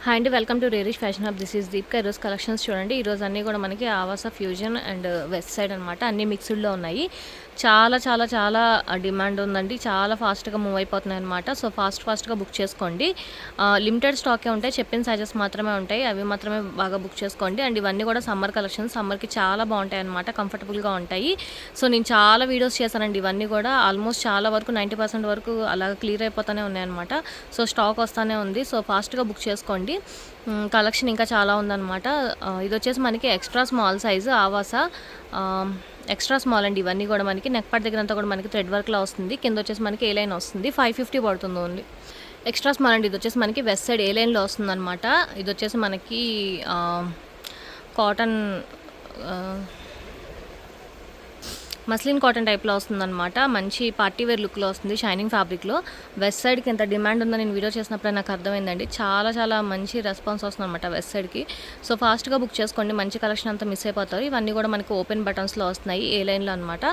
Hi అండి, welcome to rarish fashion hub. This is Deepika. ఈరోజు collections చూడండి. ఈరోజు అన్నీ కూడా మనకి ఆవాస ఫ్యూజన్ అండ్ వెస్ట్ సైడ్ అనమాట, అన్నీ మిక్స్డ్లో ఉన్నాయి. చాలా చాలా చాలా డిమాండ్ ఉందండి. చాలా ఫాస్ట్గా మూవ్ అయిపోతున్నాయి అనమాట. సో ఫాస్ట్గా బుక్ చేసుకోండి. లిమిటెడ్ స్టాకే ఉంటాయి, చెప్పిన సైజెస్ మాత్రమే ఉంటాయి, అవి మాత్రమే బాగా బుక్ చేసుకోండి. అండ్ ఇవన్నీ కూడా సమ్మర్ కలెక్షన్స్, సమ్మర్కి చాలా బాగుంటాయి అనమాట, కంఫర్టబుల్గా ఉంటాయి. సో నేను చాలా వీడియోస్ చేశానండి. ఇవన్నీ కూడా ఆల్మోస్ట్ చాలా వరకు 90% వరకు అలా క్లియర్ అయిపోతూనే ఉన్నాయన్నమాట. సో స్టాక్ వస్తూనే ఉంది. సో ఫాస్ట్గా బుక్ చేసుకోండి. కలెక్షన్ ఇంకా చాలా ఉందన్నమాట. ఇది వచ్చేసి మనకి ఎక్స్ట్రా స్మాల్ సైజు ఆవాస, ఎక్స్ట్రా స్మాల్ అండి. ఇవన్నీ కూడా మనకి నెక్ పార్ట్ దగ్గర అంతా కూడా మనకి థ్రెడ్ వర్క్లో వస్తుంది. కింద వచ్చేసి మనకి ఏ లైన్ వస్తుంది. 550 పడుతుంది ఓన్లీ. ఎక్స్ట్రా స్మాల్ అండి. ఇది వచ్చేసి మనకి వెస్ట్ సైడ్ ఏ లైన్లో వస్తుంది అనమాట. ఇది వచ్చేసి మనకి కాటన్ మస్లిన్ కాటన్ టైప్లో వస్తుందన్నమాట. మంచి పార్టీ వేర్ లుక్లో వస్తుంది, షైనింగ్ ఫ్యాబ్రిక్లో. వెస్ట్ సైడ్కి ఎంత డిమాండ్ ఉందో నేను వీడియో చేసినప్పుడే నాకు అర్థమైందండి. చాలా చాలా మంచి రెస్పాన్స్ వస్తుంది అనమాట వెస్ట్ సైడ్కి. సో ఫాస్ట్గా బుక్ చేసుకోండి, మంచి కలెక్షన్ అంతా మిస్ అయిపోతారు. ఇవన్నీ కూడా మనకి ఓపెన్ బటన్స్లో వస్తున్నాయి, ఏ లైన్లో అనమాట.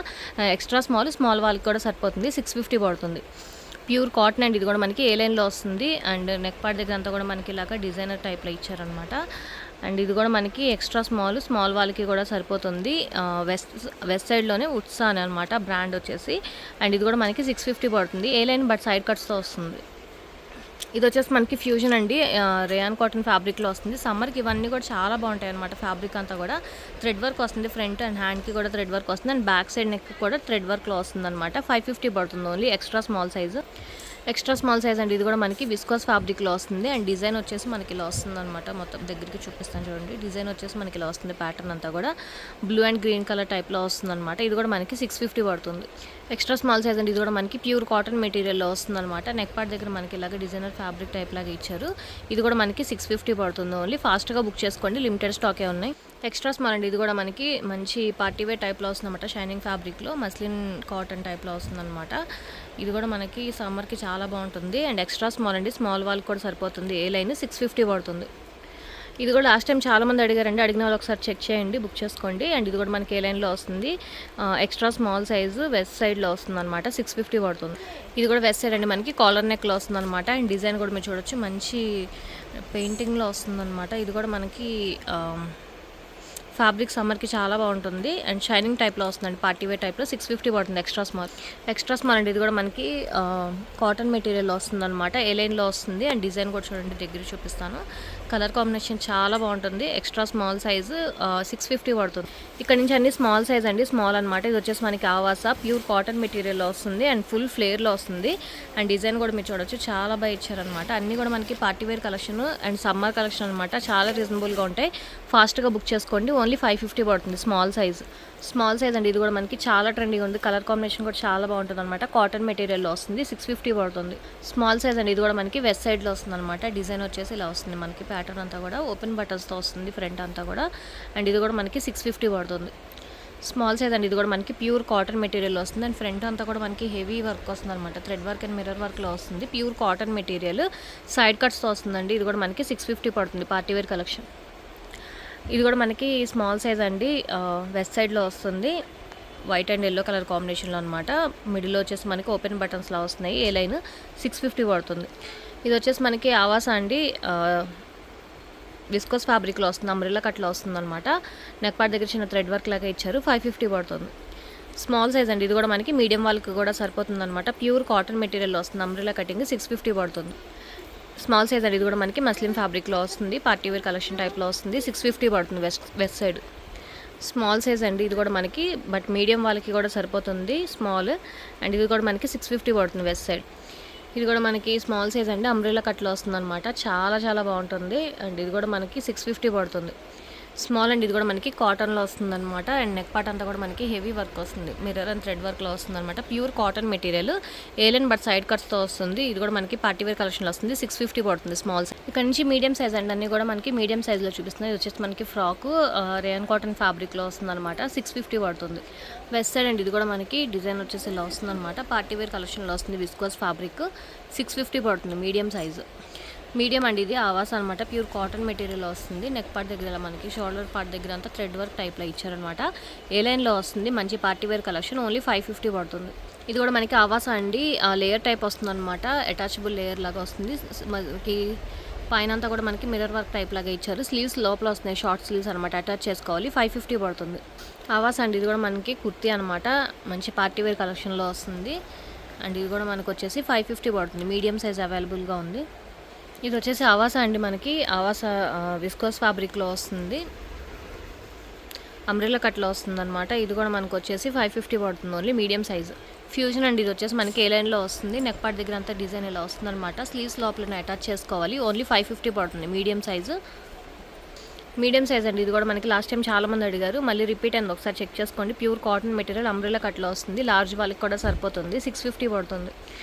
ఎక్స్ట్రా స్మాల్ వాళ్ళకి కూడా సరిపోతుంది. 650 పడుతుంది. ప్యూర్ కాటన్ అండ్ ఇది కూడా మనకి ఏ లైన్లో వస్తుంది. అండ్ నెక్ పార్ట్ దగ్గర అంతా కూడా మనకి ఇలాగా డిజైనర్ టైప్లో ఇచ్చారనమాట. అండ్ ఇది కూడా మనకి ఎక్స్ట్రా స్మాల్ వాళ్ళకి కూడా సరిపోతుంది. వెస్ట్ సైడ్లోనే ఉత్సా అని అనమాట బ్రాండ్ వచ్చేసి. అండ్ ఇది కూడా మనకి 650 పడుతుంది. ఏ లైన్ బట్ సైడ్ కట్స్తో వస్తుంది. ఇది వచ్చేసి మనకి ఫ్యూజన్ అండి, రేయాన్ కాటన్ ఫ్యాబ్రిక్లో వస్తుంది. సమ్మర్కి ఇవన్నీ కూడా చాలా బాగుంటాయి అనమాట. ఫ్యాబ్రిక్ అంతా కూడా థ్రెడ్ వర్క్ వస్తుంది. ఫ్రంట్ అండ్ హ్యాండ్కి కూడా థ్రెడ్ వర్క్ వస్తుంది. అండ్ బ్యాక్ సైడ్ నెక్ కూడా థ్రెడ్ వర్క్లో వస్తుంది అనమాట. 550 పడుతుంది ఓన్లీ. ఎక్స్ట్రా స్మాల్ సైజ్ అండి. ఇది కూడా మనకి విస్కోస్ ఫ్యాబ్రిక్లో వస్తుంది. అండ్ డిజైన్ వచ్చేసి మనకి ఇలా వస్తుంది అనమాట. మొత్తం దగ్గరికి చూపిస్తాను చూడండి. డిజైన్ వచ్చేసి మనకి ఇలా వస్తుంది. ప్యాటర్న్ అంతా కూడా బ్లూ అండ్ గ్రీన్ కలర్ టైప్లో వస్తుంది అనమాట. ఇది కూడా మనకి 650 పడుతుంది. ఎక్స్ట్రా స్మాల్ సైజ్ అండి. ఇది కూడా మనకి ప్యూర్ కాటన్ మెటీరియల్లో వస్తుంది అనమాట. నెక్ పార్ట్ దగ్గర మనకి ఇలాగ డిజైనర్ ఫ్యాబ్రిక్ టైప్ లాగా ఇచ్చారు. ఇది కూడా మనకి 650 పడుతుంది ఓన్లీ. ఫాస్ట్గా బుక్ చేసుకోండి, లిమిటెడ్ స్టాకే ఉన్నాయి. ఎక్స్ట్రా స్మాల్ అండి. ఇది కూడా మనకి మంచి పార్టీవేర్ టైప్లో వస్తుందన్నమాట. షైనింగ్ ఫ్యాబ్రిక్లో మస్లిన్ కాటన్ టైప్లో వస్తుందన్నమాట. ఇది కూడా మనకి సమ్మర్కి చాలా బాగుంటుంది. అండ్ ఎక్స్ట్రా స్మాల్ అండి, స్మాల్ వాళ్ళకి కూడా సరిపోతుంది. ఏ లైన్ 650 పడుతుంది. ఇది కూడా లాస్ట్ టైం చాలామంది అడిగారండి, అడిగిన వాళ్ళు ఒకసారి చెక్ చేయండి, బుక్ చేసుకోండి. అండ్ ఇది కూడా మనకి ఏ లైన్లో వస్తుంది. ఎక్స్ట్రా స్మాల్ సైజు వెస్ట్ సైడ్లో వస్తుంది అనమాట. 650 పడుతుంది. ఇది కూడా వెస్ట్ సైడ్ అండి, మనకి కాలర్ నెక్లో వస్తుంది అనమాట. అండ్ డిజైన్ కూడా మీరు చూడొచ్చు, మంచి పెయింటింగ్లో వస్తుంది అనమాట. ఇది కూడా మనకి ఫ్యాబ్రిక్ సమ్మర్కి చాలా బాగుంటుంది. అండ్ షైనింగ్ టైప్లో వస్తుందండి, పార్టీవేర్ టైప్లో. 650 పడుతుంది. ఎక్స్ట్రా స్మాల్ అండి. ఇది కూడా మనకి కాటన్ మెటీరియల్ వస్తుంది అనమాట. ఏ లైన్లో వస్తుంది. అండ్ డిజైన్ కూడా చూడండి, దగ్గర చూపిస్తాను. కలర్ కాంబినేషన్ చాలా బాగుంటుంది. ఎక్స్ట్రా స్మాల్ సైజు 650 పడుతుంది. ఇక్కడ నుంచి అన్ని స్మాల్ సైజ్ అండి, స్మాల్ అనమాట. ఇది వచ్చేసి మనకి ఆవాస ప్యూర్ కాటన్ మెటీరియల్లో వస్తుంది. అండ్ ఫుల్ ఫ్లేర్లో వస్తుంది. అండ్ డిజైన్ కూడా మీరు చూడొచ్చు, చాలా బాగా ఇచ్చారనమాట. అన్నీ కూడా మనకి party wear collection and summer collection అనమాట. చాలా రీజనబుల్గా ఉంటాయి. ఫాస్ట్గా బుక్ చేసుకోండి. ఓన్లీ 550 పడుతుంది. స్మాల్ సైజ్ అండి. ఇది కూడా మనకి చాలా ట్రెండింగ్ ఉంది. కలర్ కాంబినేషన్ కూడా చాలా బాగుంటుంది అనమాట. కాటన్ మెటీరియల్లో వస్తుంది. 650 పడుతుంది. స్మాల్ సైజ్ అండి. ఇది కూడా మనకి వెస్ట్ సైడ్లో వస్తుంది అనమాట. డిజైన్ వచ్చేసి ఇలా వస్తుంది. మనకి ప్యాటర్న్ అంతా కూడా ఓపెన్ బటన్స్తో వస్తుంది, ఫ్రంట్ అంతా కూడా. అండ్ ఇది కూడా మనకి 650 పడుతుంది. స్మాల్ సైజ్ అండి. ఇది కూడా మనకి ప్యూర్ కాటన్ మెటీరియల్ వస్తుంది. అండ్ ఫ్రంట్ అంతా కూడా మనకి హెవీ వర్క్ వస్తుంది అనమాట. థ్రెడ్ వర్క్ అండ్ మిర్రర్ వర్క్లో వస్తుంది. ప్యూర్ కాటన్ మెటీరియల్ సైడ్ కట్స్తో వస్తుందండి. ఇది కూడా మనకి 650 పడుతుంది. Party wear collection. ఇది కూడా మనకి స్మాల్ సైజ్ అండి, వెస్ట్ సైడ్లో వస్తుంది. వైట్ అండ్ ఎల్లో కలర్ కాంబినేషన్లో అనమాట. మిడిల్లో వచ్చేసి మనకి ఓపెన్ బటన్స్లో వస్తున్నాయి. ఏ లైన్ 650 పడుతుంది. ఇది వచ్చేసి మనకి ఆవాస అండి, విస్కోస్ ఫ్యాబ్రిక్లో వస్తుంది. అంబ్రెల్లా కట్లో వస్తుంది అనమాట. నెక్ పార్ట్ దగ్గర చిన్న థ్రెడ్ వర్క్ లాగా ఇచ్చారు. 550 పడుతుంది. స్మాల్ సైజ్ అండి. ఇది కూడా మనకి మీడియం వాళ్ళకి కూడా సరిపోతుంది అనమాట. ప్యూర్ కాటన్ మెటీరియల్లో వస్తుంది. అంబ్రెల్లా కటింగ్ 650 పడుతుంది. స్మాల్ సైజ్ అండి. ఇది కూడా మనకి మస్లిన్ ఫ్యాబ్రిక్లో వస్తుంది. పార్టీవేర్ కలెక్షన్ టైప్లో వస్తుంది. 650 పడుతుంది. వెస్ట్ సైడ్ స్మాల్ సైజ్ అండి. ఇది కూడా మనకి బట్ మీడియం వాళ్ళకి కూడా సరిపోతుంది, స్మాల్. అండ్ ఇది కూడా మనకి 650 పడుతుంది. వెస్ట్ సైడ్ ఇది కూడా మనకి స్మాల్ సైజ్ అండి, అంబ్రెల్లా కట్లో వస్తుంది అనమాట. చాలా చాలా బాగుంటుంది. అండ్ ఇది కూడా మనకి 650 పడుతుంది. స్మాల్ అండ్ ఇది కూడా మనకి కాటన్లో వస్తుంది అనమాట. అండ్ నెక్ పార్ట్ అంతా కూడా మనకి హెవీ వర్క్ వస్తుంది. మిర్రర్ అండ్ థ్రెడ్ వర్క్లో వస్తుంది అనమాట. Pure cotton material, A line but side కట్స్తో వస్తుంది. ఇది కూడా మనకి పార్టీవేర్ కలెక్షన్లో వస్తుంది. 650 పడుతుంది. Small size. ఇక్కడ నుంచి మీడియం సైజ్ అండి, అన్నీ కూడా మనకి మీడియం సైజ్లో చూపిస్తున్నాయి. ఇది వచ్చేసి మనకి ఫ్రాక్ రేయన్ కాటన్ ఫ్యాబ్రిక్లో వస్తుంది అనమాట. 650 పడుతుంది. వెస్ట్ సైడ్ అండి. ఇది కూడా మనకి డిజైన్ వచ్చేసి ఇలా వస్తుంది అనమాట. పార్టీవేర్ కలెక్షన్లో వస్తుంది. విస్కోస్ ఫ్యాబ్రిక్ 650 పడుతుంది. మీడియం అండి. ఇది ఆవాస అనమాట. ప్యూర్ కాటన్ మెటీరియల్ వస్తుంది. నెక్ పార్ట్ దగ్గర మనకి షోల్డర్ పార్ట్ దగ్గర అంతా థ్రెడ్ వర్క్ టైప్లో ఇచ్చారనమాట. ఏ లైన్లో వస్తుంది. మంచి పార్టీవేర్ కలెక్షన్. ఓన్లీ 550 పడుతుంది. ఇది కూడా మనకి ఆవాస అండి, లేయర్ టైప్ వస్తుంది అనమాట. అటాచబుల్ లేయర్ లాగా వస్తుంది. మనకి పైన అంతా కూడా మనకి మిర్రర్ వర్క్ టైప్ లాగా ఇచ్చారు. స్లీవ్స్ లోపల వస్తున్నాయి, షార్ట్ స్లీవ్స్ అనమాట. అటాచ్ చేసుకోవాలి. 550 పడుతుంది. ఆవాస్ అండి, ఇది కూడా మనకి కుర్తీ అనమాట. మంచి పార్టీ వేర్ కలెక్షన్లో వస్తుంది. అండ్ ఇది కూడా మనకు వచ్చేసి 550 పడుతుంది. మీడియం సైజ్ అవైలబుల్గా ఉంది. ఇది వచ్చేసి ఆవాసా అండి, మనకి ఆవాసా విస్కోస్ ఫ్యాబ్రిక్లో వస్తుంది. అంబ్రెల్లా కట్లో వస్తుంది అనమాట. ఇది కూడా మనకు వచ్చేసి 550 పడుతుంది. Only medium size. ఫ్యూజన్ అండి, ఇది వచ్చేసి మనకి ఏ లైన్లో వస్తుంది. నెక్ పార్ట్ దగ్గర అంతా డిజైన్ ఇలా వస్తుంది అనమాట. స్లీవ్స్ లోపల అటాచ్ చేసుకోవాలి. ఓన్లీ 550 పడుతుంది. మీడియం సైజు అండి. ఇది కూడా మనకి లాస్ట్ టైం చాలామంది అడిగారు, మళ్ళీ రిపీట్ అయింది. ఒకసారి చెక్ చేసుకోండి. ప్యూర్ కాటన్ మెటీరియల్ అంబ్రెల్లా కట్లో వస్తుంది. లార్జ్ వాళ్ళకి కూడా సరిపోతుంది. 650 పడుతుంది.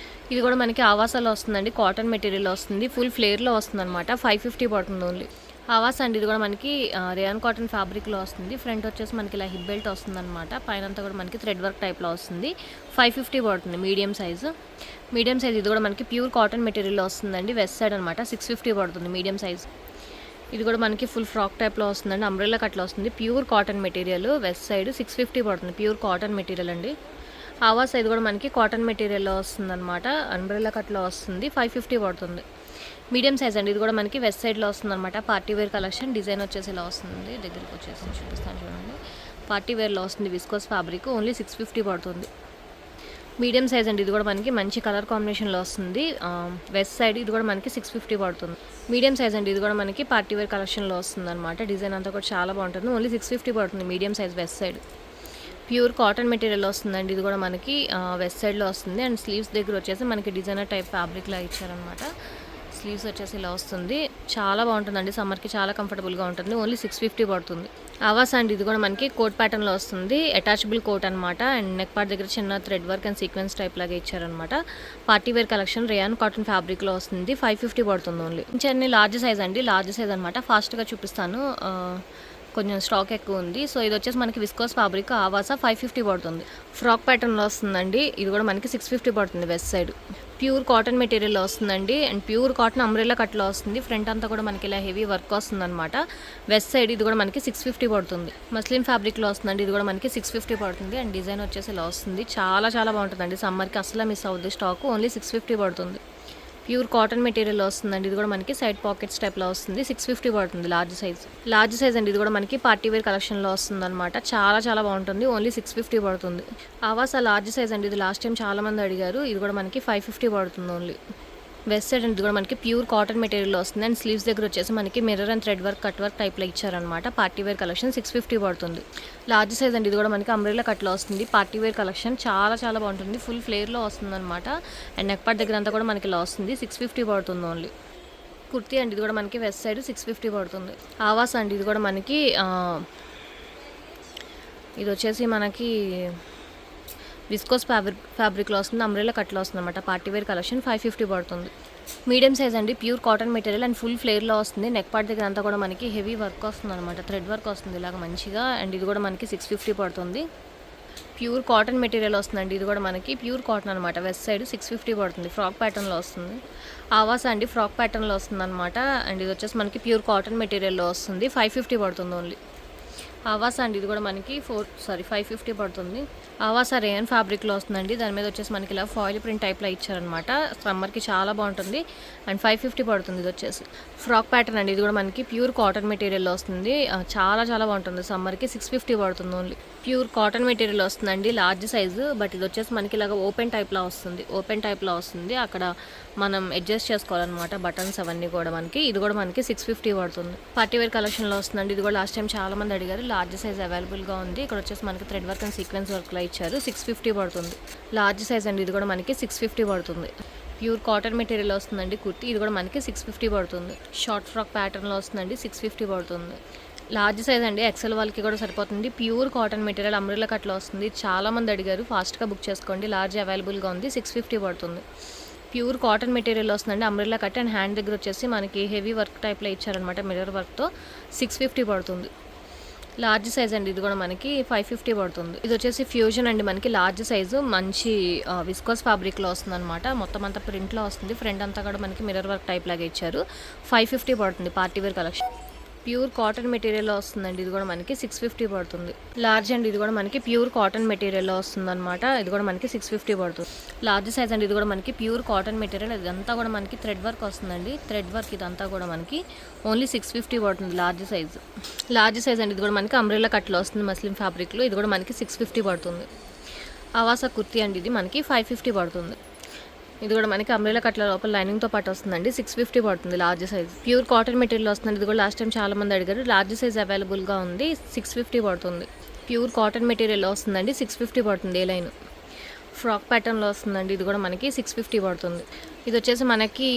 ఇది కూడా మనకి ఆవాసాలో వస్తుందండి. కాటన్ మెటీరియల్ వస్తుంది. ఫుల్ ఫ్లేర్లో వస్తుంది అనమాట. 550 పడుతుంది ఓన్లీ. ఆవాస్ అండి, ఇది కూడా మనకి రేయాన్ కాటన్ ఫ్యాబ్రిక్లో వస్తుంది. ఫ్రంట్ వచ్చేసి మనకి ఇలా హిప్ బెల్ట్ వస్తుంది అనమాట. పైన అంతా కూడా మనకి థ్రెడ్ వర్క్ టైప్లో వస్తుంది. 550 పడుతుంది. Medium size. ఇది కూడా మనకి ప్యూర్ కాటన్ మెటీరియల్లో వస్తుందండి. వెస్ట్ సైడ్ అనమాట. 650 పడుతుంది. Medium size. ఇది కూడా మనకి ఫుల్ ఫ్రాక్ టైప్లో వస్తుందండి. అంబ్రెల్లా కట్లో వస్తుంది. Pure cotton material. West side 650 పడుతుంది. ప్యూర్ కాటన్ మెటీరియల్ అండి. ఆవాస్ ఇది కూడా మనకి కాటన్ మెటీరియల్లో వస్తుంది అనమాట. అంబ్రెల్లా కట్లో వస్తుంది. 550 పడుతుంది. మీడియం సైజ్ అండి. ఇది కూడా మనకి వెస్ట్ సైడ్లో వస్తుంది అనమాట. Party wear collection. డిజైన్ వచ్చేసి ఇలా వస్తుంది. దగ్గరికి వచ్చేసి చూపిస్తాను చూడండి. పార్టీ వేర్లో వస్తుంది. Viscose fabric. ఓన్లీ 650 పడుతుంది. మీడియం సైజ్ అండి. ఇది కూడా మనకి మంచి కలర్ కాంబినేషన్లో వస్తుంది. వెస్ట్ సైడ్ ఇది కూడా మనకి 650 పడుతుంది. మీడియం సైజ్ అండి. ఇది కూడా మనకి పార్టీ వేర్ కలెక్షన్లో వస్తుంది అనమాట. డిజైన్ అంతా కూడా చాలా బాగుంటుంది. ఓన్లీ 650 పడుతుంది. Medium size west side. Pure cotton material వస్తుందండి. ఇది కూడా మనకి వెస్ట్ సైడ్లో వస్తుంది. అండ్ స్లీవ్స్ దగ్గర వచ్చేసి మనకి డిజైనర్ టైప్ ఫ్యాబ్రిక్లా ఇచ్చారనమాట. స్లీవ్స్ వచ్చేసి ఇలా వస్తుంది. చాలా బాగుంటుందండి. సమ్మర్కి చాలా కంఫర్టబుల్గా ఉంటుంది. ఓన్లీ 650 పడుతుంది. ఆవాస్ అండి, ఇది కూడా మనకి కోట్ ప్యాటర్న్లో వస్తుంది. అటాచబుల్ కోట్ అనమాట. అండ్ నెక్ పార్ట్ దగ్గర చిన్న thread work and sequence type లాగా ఇచ్చారనమాట. Party wear collection rayon cotton ఫ్యాబ్రిక్లో వస్తుంది. 550 పడుతుంది ఓన్లీ. చిన్న లార్జ్ సైజ్ అండి. లార్జ్ సైజ్ అనమాట. ఫాస్ట్గా చూపిస్తాను, కొంచెం స్టాక్ ఎక్కువ ఉంది. సో ఇది వచ్చేసి మనకి విస్కోస్ ఫ్యాబ్రిక్. ఆవాసా 550 పడుతుంది. ఫ్రాక్ ప్యాటర్న్లో వస్తుందండి. ఇది కూడా మనకి 650 పడుతుంది. వెస్ట్ సైడ్ ప్యూర్ కాటన్ మెటీరియల్లో వస్తుందండి. అండ్ ప్యూర్ కాటన్ అంబ్రెల్లా కట్లో వస్తుంది. ఫ్రంట్ అంతా కూడా మనకి ఇలా హెవీ వర్క్ వస్తుంది అనమాట. వెస్ట్ సైడ్ ఇది కూడా మనకి 650 పడుతుంది. మస్లిన్ ఫ్యాబ్రిక్లో వస్తుందండి. ఇది కూడా మనకి 650 పడుతుంది. అండ్ డిజైన్ వచ్చేసి ఇలా వస్తుంది. చాలా చాలా బాగుంటుందండి. సమ్మర్కి అసలు మిస్ అవుద్ది స్టాక్. ఓన్లీ 650 పడుతుంది. ప్యూర్ కాటన్ మెటీరియల్ వస్తుందండి. ఇది కూడా మనకి సైడ్ పాకెట్స్ టైప్లో వస్తుంది. 650 పడుతుంది. లార్జ్ సైజ్ అండి. ఇది కూడా మనకి పార్టీ వేర్ కలెక్షన్లో వస్తుంది అనమాట. చాలా చాలా బాగుంటుంది. ఓన్లీ 650 పడుతుంది. ఆవాసా లార్జ్ సైజ్ అండి. ఇది లాస్ట్ టైం చాలా మంది అడిగారు. ఇది కూడా మనకి 550 పడుతుంది ఓన్లీ. వెస్ట్ సైడ్ ఇది కూడా మనకి ప్యూర్ కాటన్ మెటీరియల్ వస్తుంది. అండ్ స్లీవ్స్ దగ్గర వచ్చేసి మనకి mirror and thread work cut work టైప్లో ఇచ్చారనమాట. పార్టీ వేర్ కలెక్షన్ 650 పడుతుంది. లార్జ్ సైజ్ అండి. ఇది కూడా మనకి అంబ్రెల్లా కట్లో వస్తుంది. పార్టీ వేర్ కలెక్షన్ చాలా చాలా బాగుంటుంది. ఫుల్ ఫ్లేర్లో వస్తుంది అనమాట. అండ్ నెక్ పార్ట్ దగ్గర అంతా కూడా మనకి ఇలా వస్తుంది. 650 పడుతుంది ఓన్లీ. కుర్తీ అండి. ఇది కూడా మనకి వెస్ట్ సైడ్ 650 పడుతుంది. ఆవాస్ అండి. ఇది కూడా మనకి ఇది వచ్చేసి మనకి విస్కోస్ ఫ్యాబ్రిక్లో వస్తుంది. అంబ్రెల్లా కట్లో వస్తుంది అనమాట. పార్టీ వేర్ కలెక్షన్ 550 పడుతుంది. మీడియం సైజ్ అండి. Pure cotton material and full ఫ్లేర్లో వస్తుంది. నెక్ పార్ట్ దగ్గర అంతా కూడా మనకి హెవీ వర్క్ వస్తుంది అనమాట. థ్రెడ్ వర్క్ వస్తుంది ఇలాగ మంచిగా. అండ్ ఇది కూడా మనకి 650 పడుతుంది. ప్యూర్ కాటన్ మెటీరియల్ వస్తుందండి. ఇది కూడా మనకి ప్యూర్ కాటన్ అనమాట. వెస్ట్ సైడ్ 650 పడుతుంది. ఫ్రాక్ ప్యాటర్న్లో వస్తుంది. ఆవాసా అండి, ఫ్రాక్ ప్యాటర్న్లో వస్తుంది అనమాట. అండ్ ఇది వచ్చేసి మనకి ప్యూర్ కాటన్ మెటీరియల్లో వస్తుంది. 550 పడుతుంది ఓన్లీ. ఆవాసా అండి. ఇది కూడా మనకి 550 పడుతుంది. ఆవాసా రేయన్ ఫ్యాబ్రిక్లో వస్తుందండి. దాని మీద వచ్చేసి మనకి ఇలా ఫాయిల్ ప్రింట్ టైప్లో ఇచ్చారనమాట. సమ్మర్కి చాలా బాగుంటుంది. అండ్ 550 పడుతుంది. ఇది వచ్చేసి ఫ్రాక్ ప్యాటర్న్ అండి. ఇది కూడా మనకి ప్యూర్ కాటన్ మెటీరియల్లో వస్తుంది. చాలా చాలా బాగుంటుంది. సమ్మర్కి 650 పడుతుంది ఓన్లీ. ప్యూర్ కాటన్ మెటీరియల్ వస్తుందండి. Large size. బట్ ఇది వచ్చేసి మనకి ఇలాగ ఓపెన్ టైప్లో వస్తుంది. అక్కడ మనం అడ్జస్ట్ చేసుకోవాలన్నమాట. బటన్స్ అవన్నీ కూడా మనకి. ఇది కూడా మనకి 650 పడుతుంది. పార్టీ వేర్ కలెక్షన్లో వస్తుందండి. ఇది కూడా లాస్ట్ టైం చాలా మంది అడిగారు. లార్జ్ సైజ్ అవైలబుల్గా ఉంది. ఇక్కడ వచ్చేసి మనకి థ్రెడ్ వర్క్ అండ్ సీక్వెన్స్ వర్క్లో ఇచ్చారు. 650 పడుతుంది. లార్జ్ సైజ్ అండి. ఇది కూడా మనకి 650 పడుతుంది. ప్యూర్ కాటన్ మెటీరియల్ వస్తుందండి కుర్తీ. ఇది కూడా మనకి 650 పడుతుంది. షార్ట్ ఫ్రాక్ ప్యాటర్న్లో వస్తుందండి. 650 పడుతుంది. లార్జ్ సైజ్ అండి. ఎక్సెల్ వాళ్ళకి కూడా సరిపోతుంది. ప్యూర్ కాటన్ మెటీరియల్ అంబ్రెల్లా కట్లో వస్తుంది. చాలామంది అడిగారు. ఫాస్ట్గా బుక్ చేసుకోండి. లార్జ్ అవైలబుల్గా ఉంది. 650 పడుతుంది. ప్యూర్ కాటన్ మెటీరియల్ వస్తుందండి. అంబ్రెల్లా కట్ అండ్ హ్యాండ్ దగ్గర వచ్చేసి మనకి హెవీ వర్క్ టైప్లో ఇచ్చారనమాట. మిర్రర్ వర్క్తో 650 పడుతుంది. లార్జ్ సైజ్ అండి. ఇది కూడా మనకి 550 పడుతుంది. ఇది వచ్చేసి ఫ్యూజన్ అండి. మనకి లార్జ్ సైజు మంచి విస్కోస్ ఫ్యాబ్రిక్లో వస్తుంది అనమాట. మొత్తం అంతా ప్రింట్లో వస్తుంది. ఫ్రంట్ అంతా కూడా మనకి మిర్రర్ వర్క్ టైప్ లాగా ఇచ్చారు. 550 పడుతుంది. Party wear collection. Pure cotton మెటీరియల్లో వస్తుందండి. ఇది కూడా మనకి 650 పడుతుంది. లార్జ్ అండి, ఇది కూడా మనకి ప్యూర్ కాటన్ మెటీరియల్లో వస్తుంది అనమాట. ఇది కూడా మనకి 650 పడుతుంది. లార్జ్ సైజ్ అండి, ఇది కూడా మనకి ప్యూర్ కాటన్ మెటీరియల్. ఇదంతా కూడా మనకి థ్రెడ్ వర్క్ వస్తుందండి. థ్రెడ్ వర్క్ ఇదంతా కూడా మనకి ఓన్లీ 650 పడుతుంది లార్జ్ సైజ్. లార్జ్ సైజ్ అండి, ఇది కూడా మనకి అంబ్రెల్లా కట్లో వస్తుంది మస్లిన్ ఫ్యాబ్రిక్లో. ఇది కూడా మనకి 650 పడుతుంది. ఆవాసా కుర్తీ అండి, ఇది మనకి 550 పడుతుంది. ఇది కూడా మనకి అంబ్రెల్లా కట్ల లోపల లైనింగ్తో పాటు వస్తుందండి. 650 పడుతుంది large size. Pure cotton material వస్తుంది. ఇది కూడా లాస్ట్ టైం చాలా మంది అడిగారు. లార్జ్ సైజ్ అవైలబుల్గా ఉంది. 650 పడుతుంది. ప్యూర్ కాటన్ మెటీరియల్ వస్తుందండి. 650 పడుతుంది. ఏ లైన్ ఫ్రాక్ ప్యాటర్న్లో వస్తుందండి. ఇది కూడా మనకి 650 పడుతుంది. ఇది వచ్చేసి మనకి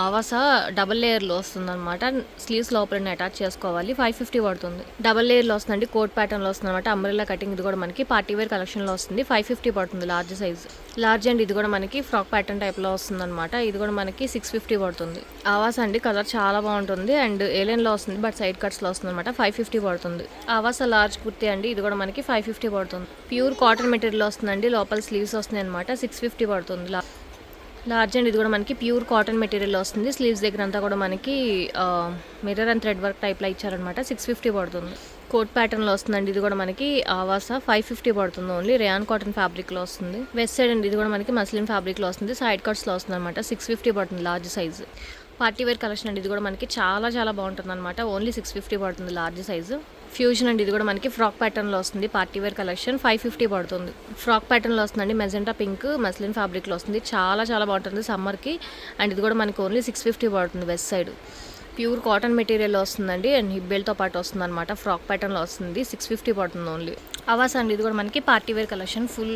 ఆవాసా డబల్ లేయర్లో వస్తుంది అనమాట. స్లీవ్స్ లోపల అటాచ్ చేసుకోవాలి. 550 పడుతుంది. డబల్ లేయర్లో వస్తుందండి. కోట్ ప్యాటర్న్లో వస్తుంది అనమాట. Umbrella cutting. ఇది కూడా మనకి పార్టీ వేర్ కలెక్షన్లో వస్తుంది. 550 పడుతుంది లార్జ్ సైజ్. లార్జ్ అండి, ఇది కూడా మనకి ఫ్రాక్ ప్యాటర్న్ టైప్లో వస్తుంది అనమాట. ఇది కూడా మనకి 650 పడుతుంది. ఆవాసా అండి, కలర్ చాలా బాగుంటుంది అండ్ ఏలైన్లో వస్తుంది బట్ సైడ్ కట్స్లో వస్తుంది అనమాట. 550 పడుతుంది. ఆవాసా లార్జ్ కుర్తీ అండి, ఇది కూడా మనకి 550 పడుతుంది. ప్యూర్ కాటన్ మెటీరియల్ వస్తుందండి. లోపల స్లీవ్స్ వస్తున్నాయి అనమాట. 650 పడుతుంది. లార్జ్ అండ్ ఇది కూడా మనకి ప్యూర్ కాటన్ మెటీరియల్ వస్తుంది. స్లీవ్స్ దగ్గర అంతా కూడా మనకి మిర్రర్ అండ్ థ్రెడ్ వర్క్ టైప్లో ఇచ్చారనమాట. 650 పడుతుంది. కోట్ ప్యాటర్న్లో వస్తుందండి. ఇది కూడా మనకి ఆవాసా 550 పడుతుంది. ఓన్లీ రేయాన్ కాటన్ ఫ్యాబ్రిక్లో వస్తుంది. వెస్ట్ సైడ్ అండి, ఇది కూడా మనకి మస్లిన్ ఫ్యాబ్రిక్లో వస్తుంది. సైడ్ కట్స్లో వస్తుంది అనమాట. 650 పడుతుంది large size. Party wear collection అండి, ఇది కూడా మనకి చాలా చాలా బాగుంటుంది అనమాట. ఓన్లీ 650 పడుతుంది లార్జ్ సైజు. ఫ్యూజన్ అండి, ఇది కూడా మనకి ఫ్రాక్ ప్యాటర్న్లో వస్తుంది. పార్టీ వేర్ కలెక్షన్ 550 పడుతుంది. ఫ్రాక్ ప్యాటర్న్లో వస్తుందండి. మెజెంటా పింక్ మస్లిన్ ఫ్యాబ్రిక్లో వస్తుంది. చాలా చాలా బాగుంటుంది సమ్మర్కి. అండ్ ఇది కూడా మనకి ఓన్లీ 650 పడుతుంది. West side pure cotton material వస్తుందండి అండ్ హిప్ బెల్ట్తో పాటు వస్తుంది అనమాట. ఫ్రాక్ ప్యాటర్న్లో వస్తుంది. 650 పడుతుంది ఓన్లీ. అవాస్ అండి, ఇది కూడా మనకి పార్టీ వేర్ కలెక్షన్. ఫుల్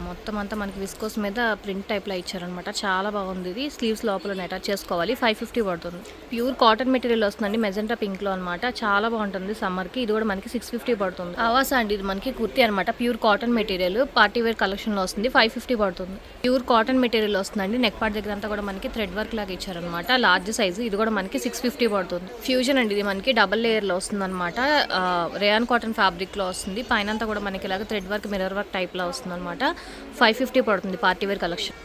మొత్తం అంతా మనకి విస్కోస్ మీద ప్రింట్ టైప్లో ఇచ్చారనమాట. చాలా బాగుంది. ఇది స్లీవ్స్ లోపల అటాచ్ చేసుకోవాలి. 550 పడుతుంది. ప్యూర్ కాటన్ మెటీరియల్ వస్తుందండి. మెజెంటా పింక్లో అనమాట. చాలా బాగుంటుంది సమ్మర్కి. ఇది కూడా మనకి 650 పడుతుంది. అవాస్ అండి, ఇది మనకి కుర్తీ అనమాట. Pure cotton material party wear కలెక్షన్లో వస్తుంది. 550 పడుతుంది. ప్యూర్ కాటన్ మెటీరియల్ వస్తుందండి. నెక్ పార్ట్ దగ్గర అంతా కూడా మనకి థ్రెడ్ వర్క్ లాగా ఇచ్చారనమాట. Large size. ఇది కూడా మనకి 650 పడుతుంది. ఫ్యూజన్ అండి, ఇది మనకి డబల్ లేయర్లో వస్తుంది అనమాట. రేయాన్ కాటన్ ఫ్యాబ్రిక్లో వస్తుంది. పైన కూడా మనకి ఇలాగ థ్రెడ్ వర్క్ మిర్రర్ వర్క్ టైప్లో వస్తుంది అనమాట. 550 పడుతుంది పార్టీ వేర్ కలెక్షన్.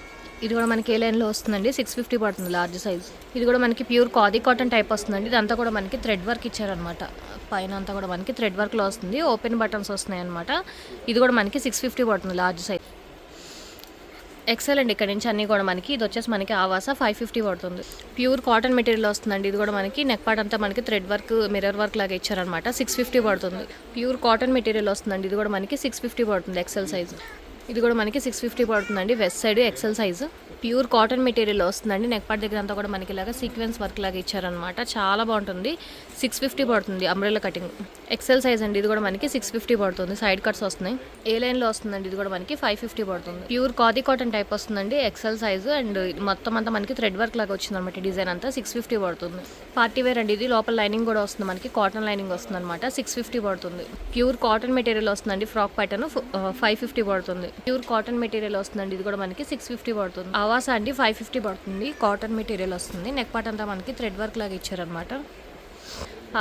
ఇది కూడా మనకి ఏ లైన్లో వస్తుందండి. 650 పడుతుంది లార్జ్ సైజ్. ఇది కూడా మనకి ప్యూర్ ఖాదీ కాటన్ టైప్ వస్తుందండి. ఇదంతా కూడా మనకి థ్రెడ్ వర్క్ ఇచ్చారనమాట. పైన అంతా కూడా మనకి థ్రెడ్ వర్క్లో వస్తుంది. ఓపెన్ బటన్స్ వస్తున్నాయి అనమాట. ఇది కూడా మనకి 650 పడుతుంది లార్జ్ సైజ్. ఎక్సెల్ అండి, ఇక్కడ నుంచి అన్నీ కూడా మనకి. ఇది వచ్చేసి మనకి ఆవాసా 550 పడుతుంది. ప్యూర్ కాటన్ మెటీరియల్ వస్తుందండి. ఇది కూడా మనకి నెక్ పార్ట్ అంతా మనకి థ్రెడ్ వర్క్ మిర్రర్ వర్క్ లాగా ఇచ్చారనమాట. 650 పడుతుంది. ప్యూర్ కాటన్ మెటీరియల్ వస్తుందండి. ఇది కూడా మనకి 650 పడుతుంది. XL size. ఇది కూడా మనకి 650 పడుతుందండి. West side XL size. Pure cotton material వస్తుందండి. నెక్ పార్ట్ దగ్గర అంతా కూడా మనకి ఇలాగా సీక్వెన్స్ వర్క్ లాగా ఇచ్చారనమాట. చాలా బాగుంటుంది. 650 పడుతుంది. Umbrella cutting. ఎక్సెల్ సైజ్ అండి. ఇది కూడా మనకి 650 పడుతుంది. సైడ్ కట్స్ వస్తున్నాయి. ఏ లైన్లో వస్తుందండి. ఇది కూడా మనకి 550 పడుతుంది. ప్యూర్ ఖాదీ కాటన్ టైప్ వస్తుందండి. ఎక్సెల్ సైజు అండ్ మొత్తం అంతా మనకి థ్రెడ్ వర్క్ లాగా వచ్చింది అనమాట. డిజైన్ అంతా 650 పడుతుంది. పార్టీ వేర్ అండి. ఇది లోపల లైనింగ్ కూడా వస్తుంది మనకి. కాటన్ లైనింగ్ వస్తుంది అనమాట. 650 పడుతుంది. ప్యూర్ కాటన్ మెటీరియల్ వస్తుందండి. ఫ్రాక్ ప్యాటర్న్ 550 పడుతుంది. ప్యూర్ కాటన్ మెటీరియల్ వస్తుందండి. ఇది కూడా మనకి 650 పడుతుంది. ఆవాసా అండి 550 పడుతుంది. కాటన్ మెటీరియల్ వస్తుంది. నెక్ పార్ట్ అంతా మనకి థ్రెడ్ వర్క్ లాగా ఇచ్చారనమాట.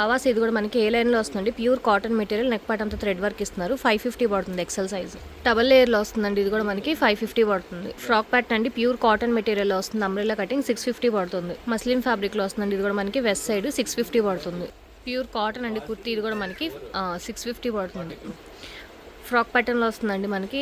ఆవాసా ఇది కూడా మనకి ఏ లైన్లో వస్తుందండి. Pure cotton material neck part అంతా థ్రెడ్ వర్క్ ఇస్తున్నారు. 550 పడుతుంది. XL size. డబల్ లేయర్లో వస్తుందండి. ఇది కూడా మనకి 550 పడుతుంది. ఫ్రాక్ ప్యాటర్న్ అండి. ప్యూర్ కాటన్ మెటీరియల్ వస్తుంది. అంబ్రెల్లా కటింగ్ 650 పడుతుంది. మస్లిన్ ఫ్యాబ్రిక్లో వస్తుందండి. ఇది కూడా మనకి వెస్ట్ సైడ్ 650 పడుతుంది. ప్యూర్ కాటన్ అండి కుర్తీ. ఇది కూడా మనకి 650 పడుతుంది. ఫ్రాక్ ప్యాటర్న్లో వస్తుందండి మనకి.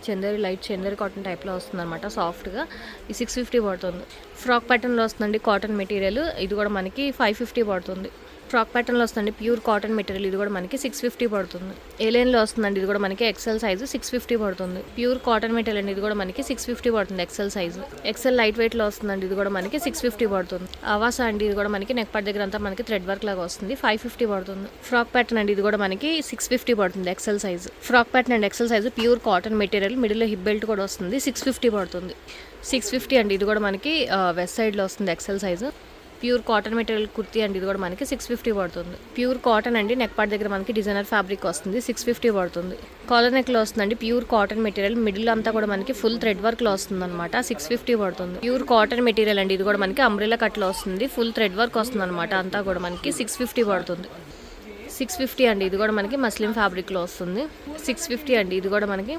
చందేరి లైట్ చందేరి కాటన్ టైప్లో వస్తుంది అనమాట. సాఫ్ట్గా. ఈ 650 పడుతుంది. ఫ్రాక్ ప్యాటర్న్లో వస్తుందండి కాటన్ మెటీరియల్. ఇది కూడా మనకి 550 పడుతుంది. ఫ్రాక్ ప్యాటర్న్లో వస్తుందండి ప్యూర్ కాటన్ మెటీరియల్. ఇది కూడా మనకి 650 పడుతుంది. ఏ లైన్లో వస్తుందండి. ఇది కూడా మనకి ఎక్సెల్ సైజు 650 పడుతుంది. ప్యూర్ కాటన్ మెటీరియల్ అండి. ఇది కూడా మనకి 650 పడుతుంది. XL size. ఎక్సెల్ లైట్ వెయిట్లో వస్తుందండి. ఇది కూడా మనకి 650 పడుతుంది. ఆవాసా అండి. ఇది కూడా మనకి నెక్ పార్ట్ దగ్గర అంతా మనకి థ్రెడ్ వర్క్ లాగా వస్తుంది. 550 పడుతుంది. ఫ్రాక్ ప్యాటర్న్ అండి. ఇది కూడా మనకి 650 పడుతుంది. XL size. Frock pattern and XL size. Pure cotton material. మిడిల్లో హిప్ బెల్ట్ కూడా వస్తుంది. 650 పడుతుంది. 650 అండి. ఇది కూడా మనకి వెస్ట్ సైడ్లో వస్తుంది. XL size. Pure cotton material kurti అండి. ఇది కూడా మనకి 650 పడుతుంది. ప్యూర్ కాటన్ అండి. నెక్ పార్ట్ దగ్గర మనకి డిజైనర్ ఫ్యాబ్రిక్ వస్తుంది. 650 పడుతుంది. కాలర్ నెక్లో వస్తుందండి. Pure cotton material. మిడిల్ అంతా కూడా మనకి ఫుల్ థ్రెడ్ వర్క్లో వస్తుంది అనమాట. 650 పడుతుంది. ప్యూర్ కాటన్ మెటీరియల్ అండి. ఇది కూడా మనకి అంబ్రెల్లా కట్లో వస్తుంది. ఫుల్ థ్రెడ్ వర్క్ వస్తుంది అనమాట. అంతా కూడా మనకి 650 పడుతుంది. 650 అండి. ఇది కూడా మనకి మస్లిన్ ఫ్యాబ్రిక్లో వస్తుంది. 650 అండి. ఇది కూడా మనకి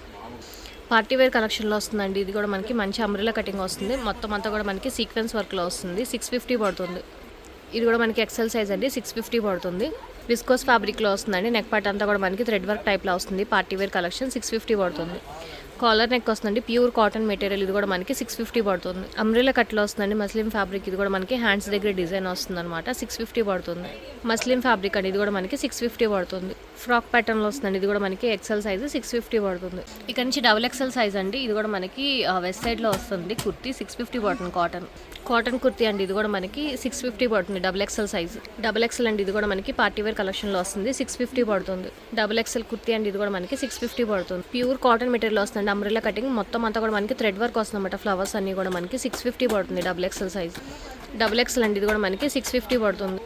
పార్టీ వేర్ కలెక్షన్లో వస్తుందండి. ఇది కూడా మనకి మంచి అంబ్రెల్లా కటింగ్ వస్తుంది. మొత్తం అంతా కూడా మనకి సీక్వెన్స్ వర్క్లో వస్తుంది. 650 పడుతుంది. ఇది కూడా మనకి ఎక్సెల్ సైజ్ అండి, 650 పడుతుంది. విస్కోస్ ఫ్యాబ్రిక్లో వస్తుందండి. నెక్ పార్ట్ అంతా కూడా మనకి థ్రెడ్ వర్క్ టైప్లో వస్తుంది. పార్టీ వేర్ కలెక్షన్ 650 పడుతుంది. కాలర్ నెక్ వస్తుందండి, ప్యూర్ కాటన్ మెటీరియల్. ఇది కూడా మనకి 650 పడుతుంది. అంబ్రెలా కట్లో వస్తుందండి, మస్లిన్ ఫ్యాబ్రిక్. ఇది కూడా మనకి హ్యాండ్స్ దగ్గర డిజైన్ వస్తుంది అనమాట. 650 పడుతుంది. మస్లిన్ ఫ్యాబ్రిక్ అండి, ఇది కూడా మనకి 650 పడుతుంది. ఫ్రాక్ ప్యాటర్న్లో వస్తుందండి, ఇది కూడా మనకి ఎక్సెల్ సైజ్ 650 పడుతుంది. ఇక్కడ నుంచి డబుల్ ఎక్సెల్ సైజ్ అండి, ఇది కూడా మనకి వెస్ట్ సైడ్లో వస్తుంది. కుర్తీ 650 పడుతుంది. కాటన్ కుర్తీ అండి, ఇది కూడా మనకి 650 పడుతుంది. Double XL size. Double XL అండి, ఇది కూడా మనకి పార్టీ వేర్ కలెక్షన్లో వస్తుంది. 650 పడుతుంది. డబుల్ ఎక్సెల్ కుర్తీ అండి, ఇది కూడా మనకి 650 పడుతుంది. ప్యూర్ కాటన్ మెటీరియల్ వస్తుంది. అంబ్రెలా కటింగ్ మొత్తం అంతా కూడా మనకి థ్రెడ్ వర్క్ వస్తుంది అనమాట. ఫ్లవర్స్ అన్ని కూడా మనకి 650 పడుతుంది. Double XL size. Double XL అండి, ఇది కూడా మనకి 650 పడుతుంది.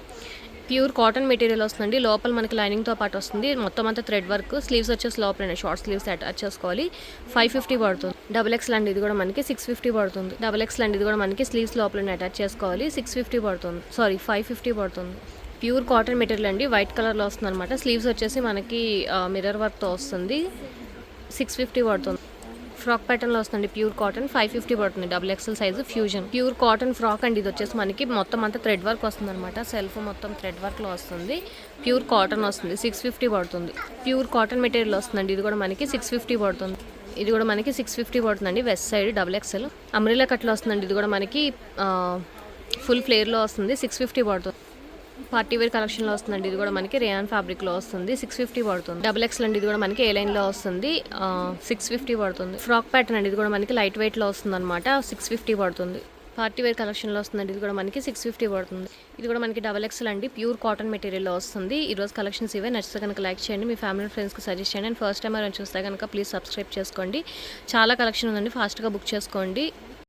ప్యూర్ కాటన్ మెటీరియల్ వస్తుందండి. లోపల మనకి లైనింగ్తో పాటు వస్తుంది. మొత్తం అంతా థ్రెడ్ వర్క్. స్లీవ్స్ వచ్చేసి లోపలనే షార్ట్ స్లీవ్స్ అటాచ్ చేసుకోవాలి. 550 పడుతుంది. డబుల్ ఎక్సెల్ అండి, ఇది కూడా మనకి 650 పడుతుంది. డబుల్ ఎక్సెల్ అండి, ఇది కూడా మనకి స్లీవ్స్ లోపలనే అటాచ్ చేసుకోవాలి. 650 పడుతుంది. 550 పడుతుంది. ప్యూర్ కాటన్ మెటీరియల్ అండి, వైట్ కలర్లో వస్తుంది అనమాట. స్లీవ్స్ వచ్చేసి మనకి మిర్రర్ వర్క్తో వస్తుంది. 650 పడుతుంది. ఫ్రాక్ ప్యాటర్న్లో వస్తుంది. ప్యూర్ కాటన్ 550 పడుతుంది. Double XL size fusion. Pure cotton frock అండి, ఇది వచ్చేసి మనకి మొత్తం అంతా థ్రెడ్ వర్క్ వస్తుంది అనమాట. సెల్ఫ్ మొత్తం థ్రెడ్ వర్క్లో వస్తుంది. ప్యూర్ కాటన్ వస్తుంది. 650 పడుతుంది. ప్యూర్ కాటన్ మెటీరియల్ వస్తుందండి, ఇది కూడా మనకి 650 పడుతుంది. ఇది కూడా మనకి 650 పడుతుందండి. West side double XL. Umbrella కట్లో వస్తుందండి, ఇది కూడా మనకి ఫుల్ ఫ్లేర్లో వస్తుంది. 650 పడుతుంది. పార్టీ వేర్ కలెక్షన్లో వస్తుందండి, ఇది కూడా మనకి రేయాన్ ఫ్యాబ్రిక్లో వస్తుంది. 650 పడుతుంది. డబుల్ ఎక్సెల్ అండి, ఇది కూడా మనకి ఏ లైన్లో వస్తుంది. 650 పడుతుంది. ఫ్రాక్ ప్యాటర్న్ అండి, ఇది కూడా మనకి లైట్ వెయిట్లో వస్తుంది అనమాట. 650 పడుతుంది. పార్టీ వేర్ కలెక్షన్లో వస్తుందండి, ఇది కూడా మనకి 650 పడుతుంది. ఇది కూడా మనకి డబుల్ ఎక్సెల్ అండి, ప్యూర్ కాటన్ మెటీరియల్లో వస్తుంది. ఈరోజు కలెక్షన్స్ ఇవే. నచ్చితే కనుక లైక్ చేయండి, మీ ఫ్యామిలీ ఫ్రెండ్స్కి సజెస్ట్ చేయండి. అండ్ ఫస్ట్ టైం ఎవరైనా చూస్తే కనుక ప్లీజ్ సబ్స్క్రైబ్ చేసుకోండి. చాలా కలెక్షన్ ఉందండి, ఫాస్ట్గా బుక్ చేసుకోండి.